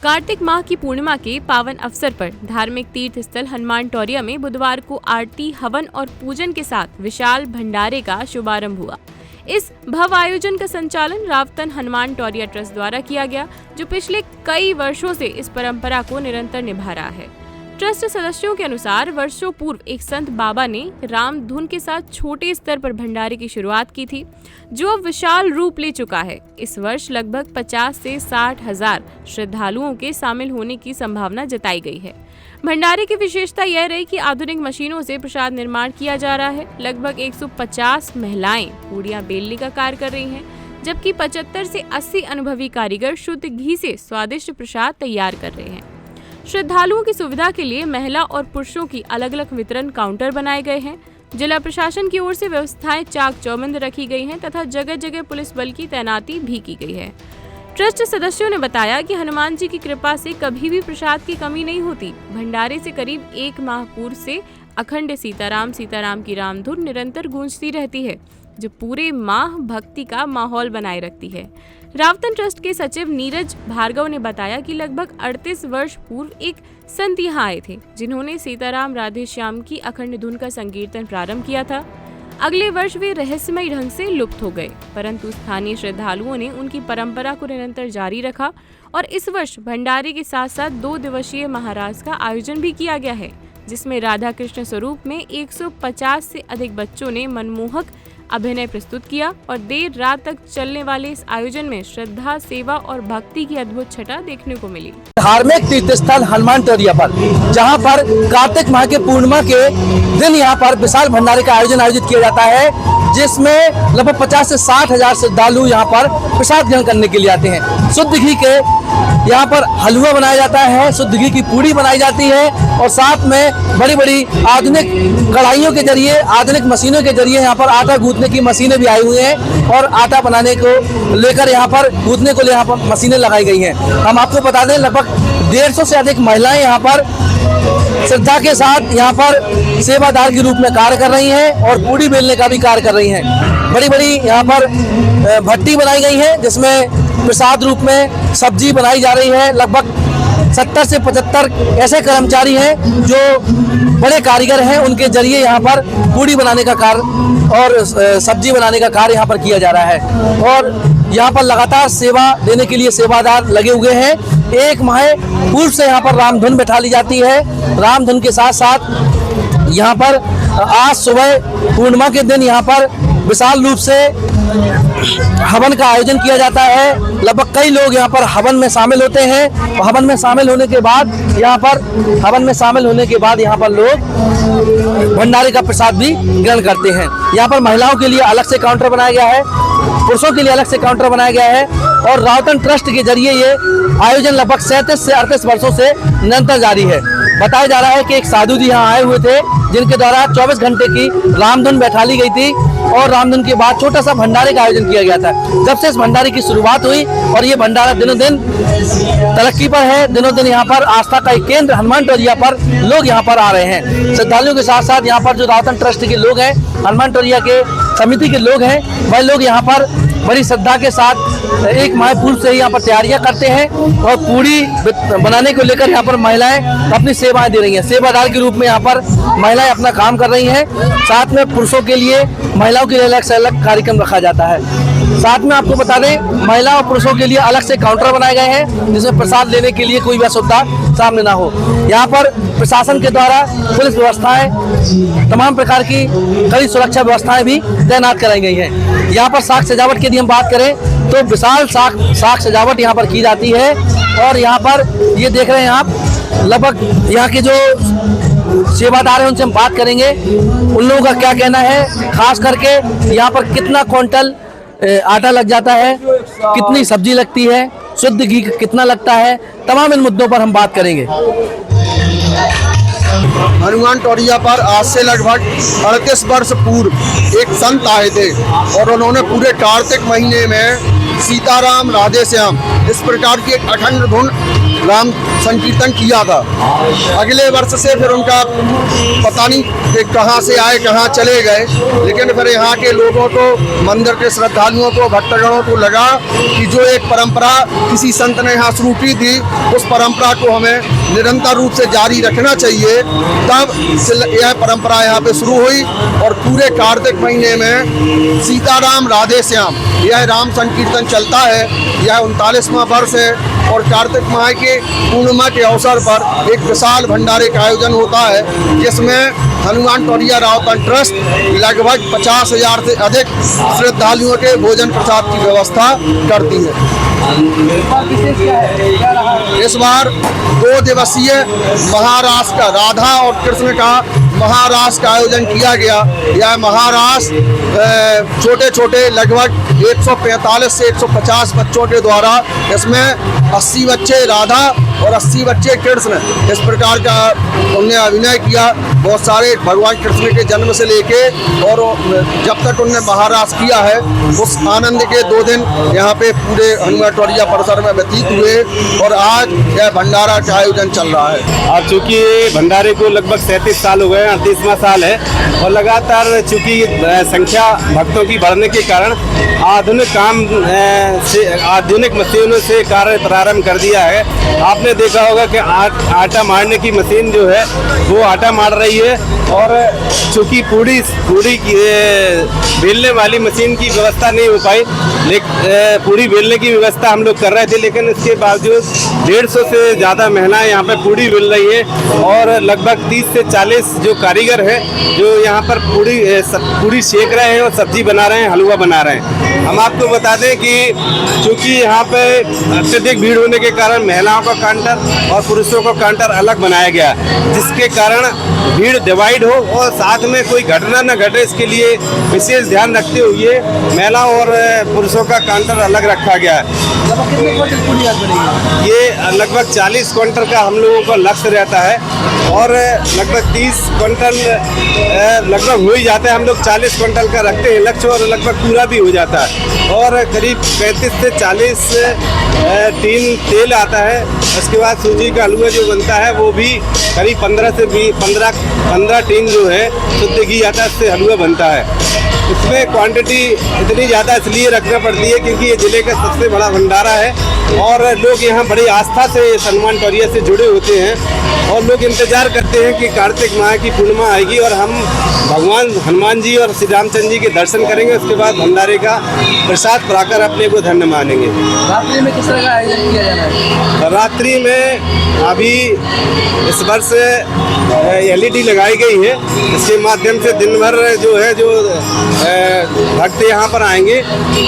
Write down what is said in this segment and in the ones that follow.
कार्तिक माह की पूर्णिमा के पावन अवसर पर धार्मिक तीर्थ स्थल हनुमान टोरिया में बुधवार को आरती, हवन और पूजन के साथ विशाल भंडारे का शुभारंभ हुआ। इस भव्य आयोजन का संचालन रावतन हनुमान टोरिया ट्रस्ट द्वारा किया गया, जो पिछले कई वर्षों से इस परंपरा को निरंतर निभा रहा है। ट्रस्ट सदस्यों के अनुसार वर्षों पूर्व एक संत बाबा ने राम धुन के साथ छोटे स्तर पर भंडारे की शुरुआत की थी, जो अब विशाल रूप ले चुका है। इस वर्ष लगभग 50 से 60 हजार श्रद्धालुओं के शामिल होने की संभावना जताई गई है। भंडारे की विशेषता यह रही कि आधुनिक मशीनों से प्रसाद निर्माण किया जा रहा है। लगभग 150 महिलाएं पूड़ियां बेलने का कार्य कर रही हैं, जबकि 75 से 80 अनुभवी कारीगर शुद्ध घी से स्वादिष्ट प्रसाद तैयार कर रहे हैं। श्रद्धालुओं की सुविधा के लिए महिला और पुरुषों की अलग अलग वितरण काउंटर बनाए गए हैं। जिला प्रशासन की ओर से व्यवस्थाएं चाक चौबंद रखी गई हैं तथा जगह जगह पुलिस बल की तैनाती भी की गई है। ट्रस्ट सदस्यों ने बताया कि हनुमान जी की कृपा से कभी भी प्रसाद की कमी नहीं होती। भंडारे से करीब 1 माह पूर्व से अखंड सीताराम सीताराम की रामधुन निरंतर गूंजती रहती है, जो पूरे माह भक्ति का माहौल बनाए रखती है। रावतन ट्रस्ट के सचिव नीरज भार्गव ने बताया कि लगभग 38 वर्ष पूर्व एक संत यहाँ आए थे, जिन्होंने सीताराम राधे श्याम की अखंड धुन का संकीर्तन प्रारंभ किया था। अगले वर्ष वे रहस्यमय ढंग से लुप्त हो गए, परंतु स्थानीय श्रद्धालुओं ने उनकी परंपरा को निरंतर जारी रखा और इस वर्ष भंडारे के साथ साथ 2 दिवसीय महाराज का आयोजन भी किया गया है, जिसमें राधा कृष्ण स्वरूप में 150 से अधिक बच्चों ने मनमोहक अभिनय प्रस्तुत किया और देर रात तक चलने वाले इस आयोजन में श्रद्धा, सेवा और भक्ति की अद्भुत छटा देखने को मिली। धार्मिक तीर्थ स्थल हनुमान टोरिया पर, जहां पर कार्तिक माह के पूर्णिमा के दिन यहां पर विशाल भंडारे का आयोजित किया जाता है, जिसमें लगभग 50 से 60 हजार श्रद्धालु यहां पर प्रसाद ग्रहण करने के लिए आते हैं। शुद्ध घी के यहाँ पर हलवा बनाया जाता है, शुद्ध घी की पूड़ी बनाई जाती है और साथ में बड़ी बड़ी आधुनिक कढ़ाइयों के जरिए, आधुनिक मशीनों के जरिए यहाँ पर आटा गूंथने की मशीनें भी आई हुई हैं और आटा बनाने को लेकर यहाँ पर गूंथने को यहाँ पर मशीनें लगाई गई हैं। हम आपको बता दें, लगभग 150 से अधिक महिलाएं यहाँ पर श्रद्धा के साथ यहाँ पर सेवादार के रूप में कार्य कर रही हैं और पूड़ी बेलने का भी कार्य कर रही हैं। बड़ी बड़ी यहाँ पर भट्टी बनाई गई है, जिसमें प्रसाद रूप में सब्जी बनाई जा रही है। लगभग 70 से 75 ऐसे कर्मचारी हैं जो बड़े कारीगर हैं, उनके जरिए यहाँ पर पूड़ी बनाने का कार्य और सब्जी बनाने का कार्य यहाँ पर किया जा रहा है और यहाँ पर लगातार सेवा देने के लिए सेवादार लगे हुए हैं। 1 माह पूर्व से यहाँ पर रामधुन बैठा ली जाती है। रामधुन के साथ साथ यहाँ पर आज सुबह पूर्णिमा के दिन यहाँ पर विशाल रूप से हवन का आयोजन किया जाता है। लगभग कई लोग यहाँ पर हवन में शामिल होते हैं और हवन में शामिल होने के बाद यहाँ पर लोग भंडारे का प्रसाद भी ग्रहण करते हैं। यहाँ पर महिलाओं के लिए अलग से काउंटर बनाया गया है, पुरुषों के लिए अलग से काउंटर बनाया गया है और रावतन ट्रस्ट के जरिए ये आयोजन लगभग 37 से 38 वर्षों से निरंतर जारी है। बताया जा रहा है कि एक साधु जी यहाँ आए हुए थे, जिनके द्वारा 24 घंटे की रामधुन बैठा ली गई थी और रामधुन के बाद छोटा सा भंडारे का आयोजन किया गया था। जब से इस भंडारे की शुरुआत हुई और ये भंडारा दिनों दिन तरक्की पर है, दिनों दिन यहाँ पर आस्था का एक केंद्र हनुमान टोरिया पर लोग यहाँ पर आ रहे हैं। श्रद्धालुओं के साथ साथ यहाँ पर जो रावतन ट्रस्ट के लोग हैं, हनुमान टोरिया के समिति के लोग हैं, वह लोग यहाँ पर बड़ी श्रद्धा के साथ 1 माह पूर्व से यहाँ पर तैयारियां करते हैं और पूड़ी बनाने को लेकर यहाँ पर महिलाएं अपनी सेवाएं दे रही हैं। सेवादार के रूप में यहाँ पर महिलाएं अपना काम कर रही हैं। साथ में पुरुषों के लिए, महिलाओं के लिए अलग से अलग कार्यक्रम रखा जाता है। साथ में आपको बता दें, महिला और पुरुषों के लिए अलग से काउंटर बनाए गए हैं, जिसमें प्रसाद लेने के लिए कोई भी असुविधा सामने ना हो। यहाँ पर प्रशासन के द्वारा पुलिस व्यवस्थाएं, तमाम प्रकार की कड़ी सुरक्षा व्यवस्थाएं भी तैनात कराई गई हैं। यहाँ पर साग सजावट की यदि हम बात करें तो विशाल साग सजावट यहाँ पर की जाती है और यहाँ पर ये देख रहे हैं आप, लगभग यहाँ के जो सेवादार हैं उनसे हम बात करेंगे, उन लोगों का क्या कहना है, खास करके यहाँ पर कितना क्विंटल आटा लग जाता है, कितनी सब्जी लगती है, शुद्ध घी कितना लगता है, तमाम इन मुद्दों पर हम बात करेंगे। हनुमान टोरिया पर आज से लगभग 38 वर्ष पूर्व एक संत आए थे और उन्होंने पूरे कार्तिक महीने में सीताराम राधे श्याम, इस प्रकार की एक अखंड धुन राम संकीर्तन किया था। अगले वर्ष से फिर उनका पता नहीं कि कहाँ से आए कहाँ चले गए, लेकिन फिर यहाँ के लोगों को, मंदिर के श्रद्धालुओं को, भक्तगणों को लगा कि जो एक परंपरा किसी संत ने यहाँ शुरू की थी, उस परंपरा को हमें निरंतर रूप से जारी रखना चाहिए। तब यह परंपरा यहाँ पे शुरू हुई और पूरे कार्तिक महीने में सीताराम राधे श्याम यह राम संकीर्तन चलता है। यह 39वां वर्ष है और कार्तिक माह के पूर्णिमा के अवसर पर एक विशाल भंडारे का आयोजन होता है, जिसमें हनुमान टोरिया रावतन ट्रस्ट लगभग 50,000 से अधिक श्रद्धालुओं के भोजन प्रसाद की व्यवस्था करती है। इस बार 2 दिवसीय महारास का, राधा और कृष्ण का महारास का आयोजन किया गया। यह महारास छोटे छोटे लगभग 145 से 150 बच्चों के द्वारा, इसमें 80 बच्चे राधा और 80 बच्चे कृष्ण, इस प्रकार का उनने अभिनय किया। बहुत सारे भगवान कृष्ण के जन्म से लेके और जब तक उनने महारास किया है, उस आनंद के 2 दिन यहाँ पे पूरे हनुमान टोरिया परिसर में व्यतीत हुए और आज यह भंडारा का आयोजन चल रहा है। और चूँकि भंडारे को लगभग 37 साल हो गए, 38वां साल है और लगातार चूँकि संख्या भक्तों की बढ़ने के कारण आधुनिक मशीनों से कार्य प्रारंभ कर दिया है। आपने देखा होगा कि आटा मारने की मशीन जो है वो आटा मार रही है और चूँकि पूरी बेलने वाली मशीन की व्यवस्था नहीं हो पाई, लेकिन पूरी बेलने की व्यवस्था हम लोग कर रहे थे, लेकिन इसके बावजूद 150 से ज़्यादा महिलाएं यहाँ पर पूरी बेल रही है और लगभग 30 से 40 जो कारीगर हैं जो यहाँ पर पूरी सेक रहे हैं और सब्जी बना रहे हैं, हलवा बना रहे हैं। हम आपको बता दें कि चूँकि यहाँ पे अत्यधिक भीड़ होने के कारण महिलाओं का काउंटर और पुरुषों का काउंटर अलग बनाया गया, जिसके कारण भीड़ डिवाइड हो और साथ में कोई घटना न घटे, इसके लिए विशेष ध्यान रखते हुए महिलाओं और पुरुषों का काउंटर अलग रखा गया है। ये लगभग 40 क्विंटल का हम लोगों का लक्ष्य रहता है और लगभग 30 क्विंटल लगभग हो ही जाता है। हम लोग 40 क्विंटल का रखते हैं लक्ष्य और लगभग पूरा भी हो जाता है और करीब 35 से 40 टीन तेल आता है। उसके बाद सूजी का हलवा जो बनता है वो भी करीब 15 टीन जो है शुद्ध घी आता है, उससे हलवा बनता है। इसमें क्वांटिटी इतनी ज़्यादा इसलिए रखना पड़ती है क्योंकि ये ज़िले का सबसे बड़ा भंडारा है और लोग यहाँ बड़ी आस्था से हनुमान टोरिया से जुड़े होते हैं और लोग इंतज़ार करते हैं कि कार्तिक माह की पूर्णिमा आएगी और हम भगवान हनुमान जी और श्री रामचंद्र जी के दर्शन करेंगे। उसके बाद भंडारे का प्रसाद पाकर अपने को धन्य मानेंगे। रात्रि में किस तरह का आयोजन किया जा रहा है? रात्रि में अभी इस वर्ष LED लगाई गई है, इसके माध्यम से दिन भर जो भक्त यहाँ पर आएंगे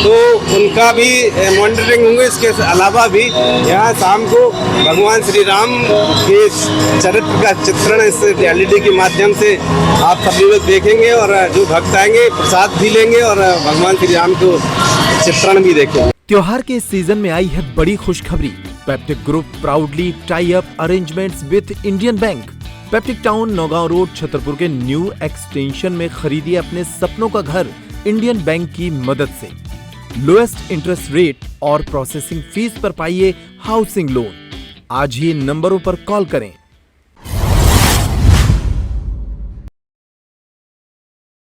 तो उनका भी मॉनिटरिंग होंगे। इसके अलावा भी यहाँ शाम को भगवान श्री राम के चरित्र का चित्रण इस LED के माध्यम से आप सभी लोग देखेंगे और जो भक्त आएंगे प्रसाद भी लेंगे और भगवान श्री राम को चित्रण भी देखेंगे। त्योहार के सीजन में आई है बड़ी खुशखबरी। Peptic group proudly tie up arrangements with Indian bank. Peptic town Naugaon road Chhatarpur के न्यू एक्सटेंशन में खरीदिए अपने सपनों का घर इंडियन बैंक की मदद से। लोएस्ट इंटरेस्ट रेट और प्रोसेसिंग फीस पर पाइए हाउसिंग लोन। आज ही नंबरों पर कॉल करें